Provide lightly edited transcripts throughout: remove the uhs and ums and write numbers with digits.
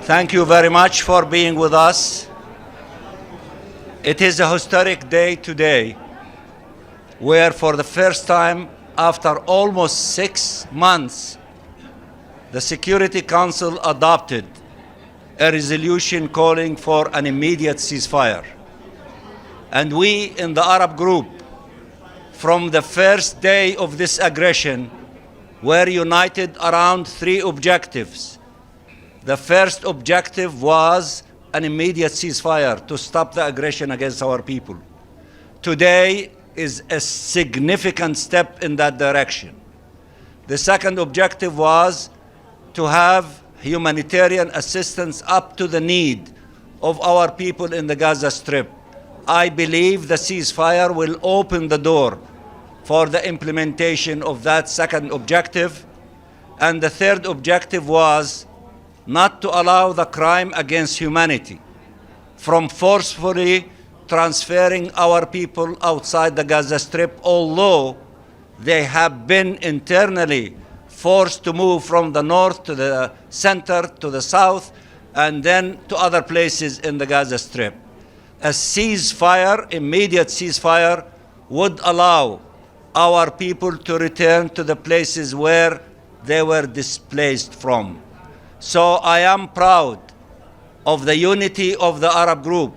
Thank you very much for being with us. It is a historic day today, where for the first time after almost 6 months, the Security Council adopted a resolution calling for an immediate ceasefire. And we in the Arab group, from the first day of this aggression, were united around 3 objectives. The first objective was an immediate ceasefire to stop the aggression against our people. Today is a significant step in that direction. The second objective was to have humanitarian assistance up to the need of our people in the Gaza Strip. I believe the ceasefire will open the door for the implementation of that second objective. And the third objective was not to allow the crime against humanity from forcefully transferring our people outside the Gaza Strip, although they have been internally forced to move from the north to the center, to the south, and then to other places in the Gaza Strip. A ceasefire, immediate ceasefire, would allow our people to return to the places where they were displaced from. So I am proud of the unity of the Arab group.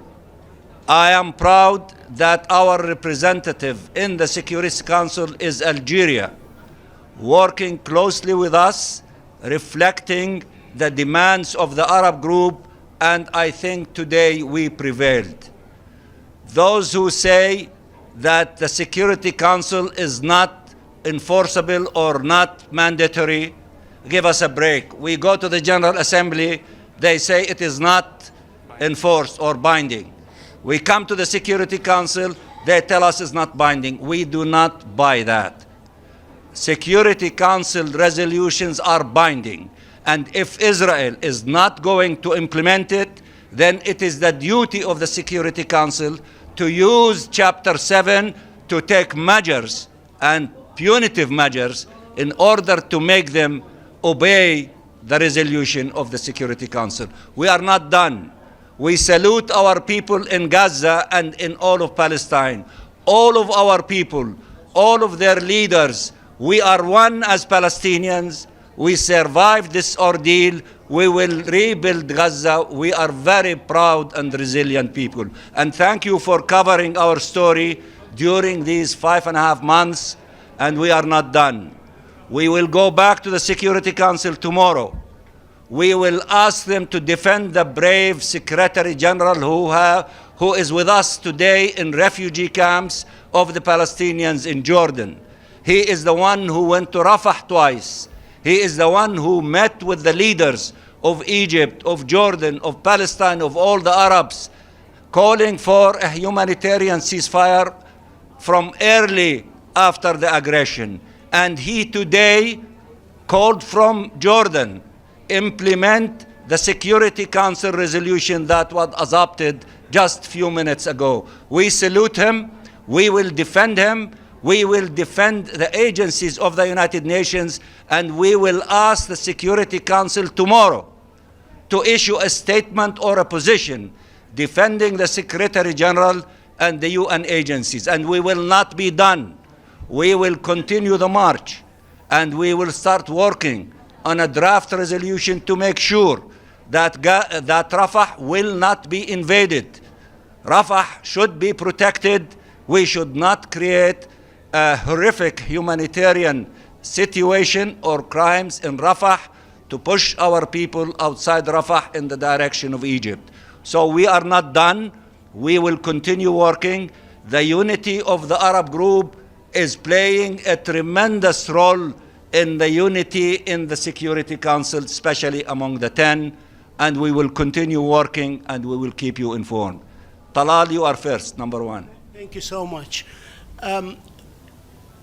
I am proud that our representative in the Security Council is Algeria, working closely with us, reflecting the demands of the Arab group, and I think today we prevailed. Those who say that the Security Council is not enforceable or not mandatory, give us a break. We go to the General Assembly, they say it is not enforced or binding. We come to the Security Council, they tell us it's not binding. We do not buy that. Security Council resolutions are binding. And if Israel is not going to implement it, then it is the duty of the Security Council to use Chapter 7 to take measures and punitive measures in order to make them obey the resolution of the Security Council. We are not done. We salute our people in Gaza and in all of Palestine. All of our people, all of their leaders, we are one as Palestinians. We survived this ordeal. We will rebuild Gaza. We are very proud and resilient people. And thank you for covering our story during these 5.5 months. And we are not done. We will go back to the Security Council tomorrow. We will ask them to defend the brave Secretary General who is with us today in refugee camps of the Palestinians in Jordan. He is the one who went to Rafah twice. He is the one who met with the leaders of Egypt, of Jordan, of Palestine, of all the Arabs, calling for a humanitarian ceasefire from early after the aggression. And he today called from Jordan, implement the Security Council resolution that was adopted just a few minutes ago. We salute him. We will defend him. We will defend the agencies of the United Nations, and we will ask the Security Council tomorrow to issue a statement or a position defending the Secretary General and the UN agencies. And we will not be done. We will continue the march, and we will start working on a draft resolution to make sure that Rafah will not be invaded. Rafah should be protected. We should not create a horrific humanitarian situation or crimes in Rafah to push our people outside Rafah in the direction of Egypt. So we are not done. We will continue working. The unity of the Arab group is playing a tremendous role in the unity in the Security Council, especially among the 10, and we will continue working and we will keep you informed. Talal, you are first, number one. Thank you so much.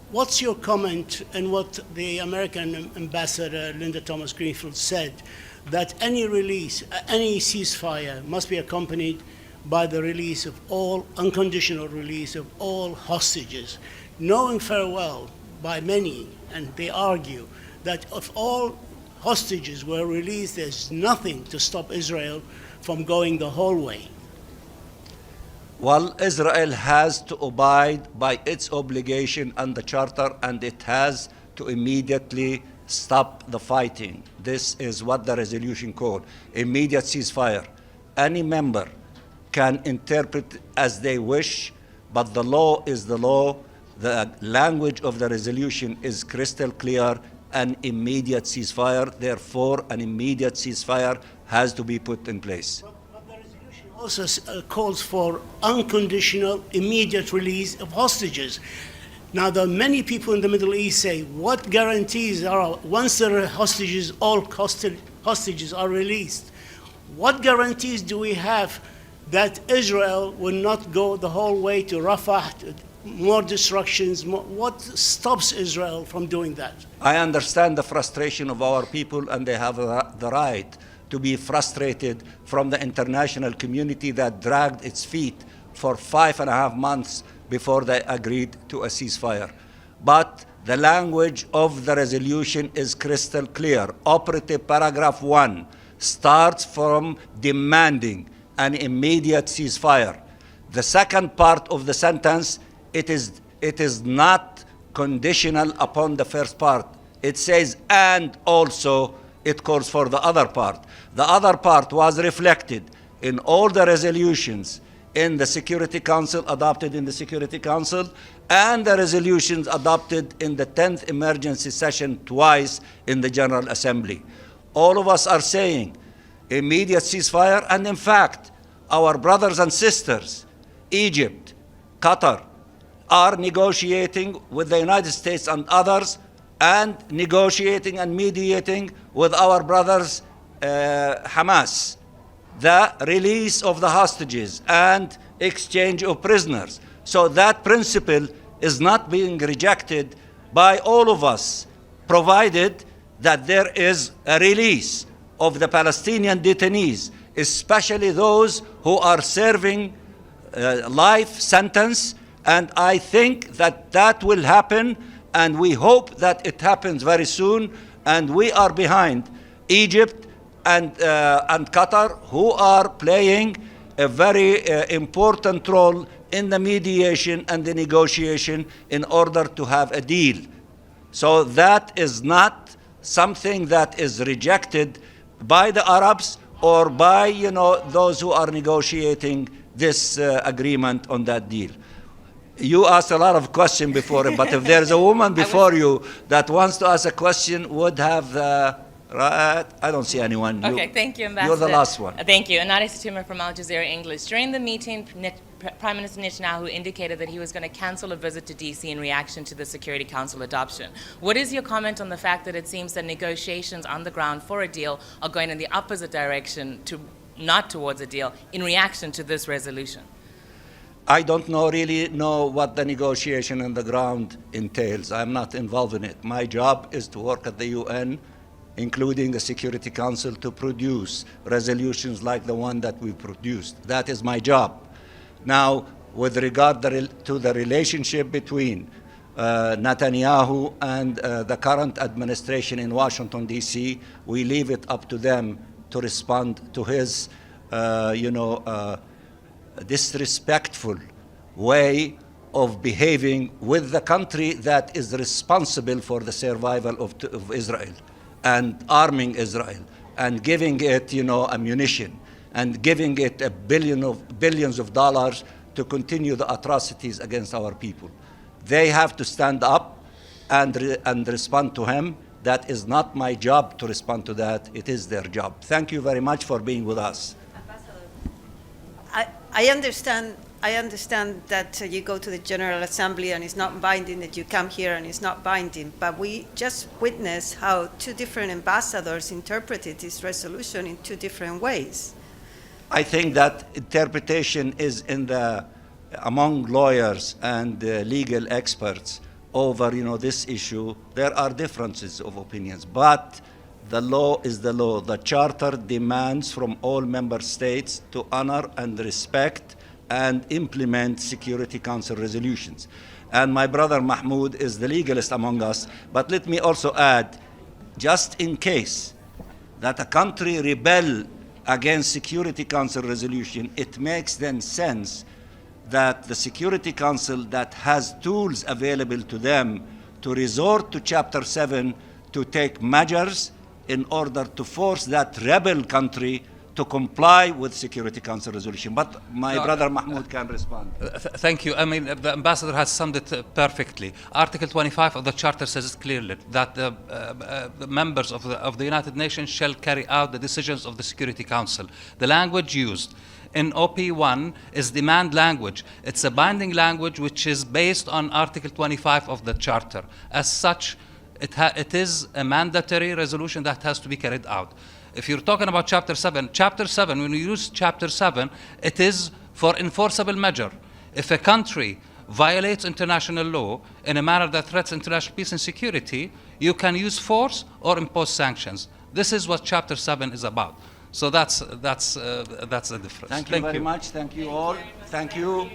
What's your comment on what the American Ambassador Linda Thomas-Greenfield said, that any release, any ceasefire must be accompanied by the release of all, unconditional release of all hostages, knowing very well by many, and they argue, that of all hostages were released, there's nothing to stop Israel from going the whole way. Well, Israel has to abide by its obligation and the charter, and it has to immediately stop the fighting. This is what the resolution called, immediate ceasefire. Any member can interpret as they wish, but the law is the law. The language of the resolution is crystal clear, an immediate ceasefire. Therefore, an immediate ceasefire has to be put in place. But the resolution also calls for unconditional, immediate release of hostages. Now, there are many people in the Middle East say, what guarantees are, once the hostages, all hostages are released, what guarantees do we have that Israel will not go the whole way to Rafah, more destructions? What stops Israel from doing that? I understand the frustration of our people, and they have the right to be frustrated from the international community that dragged its feet for 5.5 months before they agreed to a ceasefire. But the language of the resolution is crystal clear. Operative paragraph 1 starts from demanding an immediate ceasefire. The second part of the sentence, it is not conditional upon the first part. It says, and also it calls for the other part. The other part was reflected in all the resolutions in the Security Council, adopted in the Security Council, and the resolutions adopted in the 10th emergency session twice in the General Assembly. All of us are saying immediate ceasefire, and in fact, our brothers and sisters, Egypt, Qatar, are negotiating with the United States and others, and negotiating and mediating with our brothers, Hamas, the release of the hostages and exchange of prisoners. So that principle is not being rejected by all of us, provided that there is a release of the Palestinian detainees, especially those who are serving life sentence. And I think that that will happen, and we hope that it happens very soon. And we are behind Egypt and Qatar, who are playing a very important role in the mediation and the negotiation in order to have a deal. So that is not something that is rejected by the Arabs or by those who are negotiating this agreement on that deal. You asked a lot of questions before, but if there's a woman before you that wants to ask a question, would have right? I don't see anyone. Okay, thank you, Ambassador. You're the last one. Thank you. Anari Satima from Al Jazeera English. During the meeting, Prime Minister Netanyahu indicated that he was going to cancel a visit to D.C. in reaction to the Security Council adoption. What is your comment on the fact that it seems that negotiations on the ground for a deal are going in the opposite direction, not towards a deal, in reaction to this resolution? I don't really know what the negotiation on the ground entails. I'm not involved in it. My job is to work at the UN, including the Security Council, to produce resolutions like the one that we produced. That is my job. Now, with regard to the relationship between Netanyahu and the current administration in Washington, D.C., we leave it up to them to respond to his, disrespectful way of behaving with the country that is responsible for the survival of Israel, and arming Israel, and giving it, ammunition, and giving it billions of dollars to continue the atrocities against our people. They have to stand up and respond to him. That is not my job to respond to that. It is their job. Thank you very much for being with us. I understand that you go to the General Assembly and it's not binding, that you come here and it's not binding, but we just witnessed how two different ambassadors interpreted this resolution in two different ways. I think that interpretation is among lawyers and legal experts over this issue. There are differences of opinions, but the law is the law. The Charter demands from all member states to honor and respect and implement Security Council resolutions. And my brother Mahmoud is the legalist among us, but let me also add, just in case that a country rebel against Security Council resolution, it makes then sense that the Security Council that has tools available to them to resort to Chapter 7 to take measures in order to force that rebel country to comply with Security Council resolution. But my brother Mahmoud can respond. Thank you. I mean, the ambassador has summed it perfectly. Article 25 of the Charter says clearly that the members of the United Nations shall carry out the decisions of the Security Council. The language used in OP1 is demand language. It's a binding language which is based on Article 25 of the Charter. As such, it is a mandatory resolution that has to be carried out. If you're talking about Chapter 7, when you use Chapter 7, it is for enforceable measure. If a country violates international law in a manner that threatens international peace and security, you can use force or impose sanctions. This is what Chapter 7 is about. So that's the difference. Thank you very much. Thank you all. Thank you.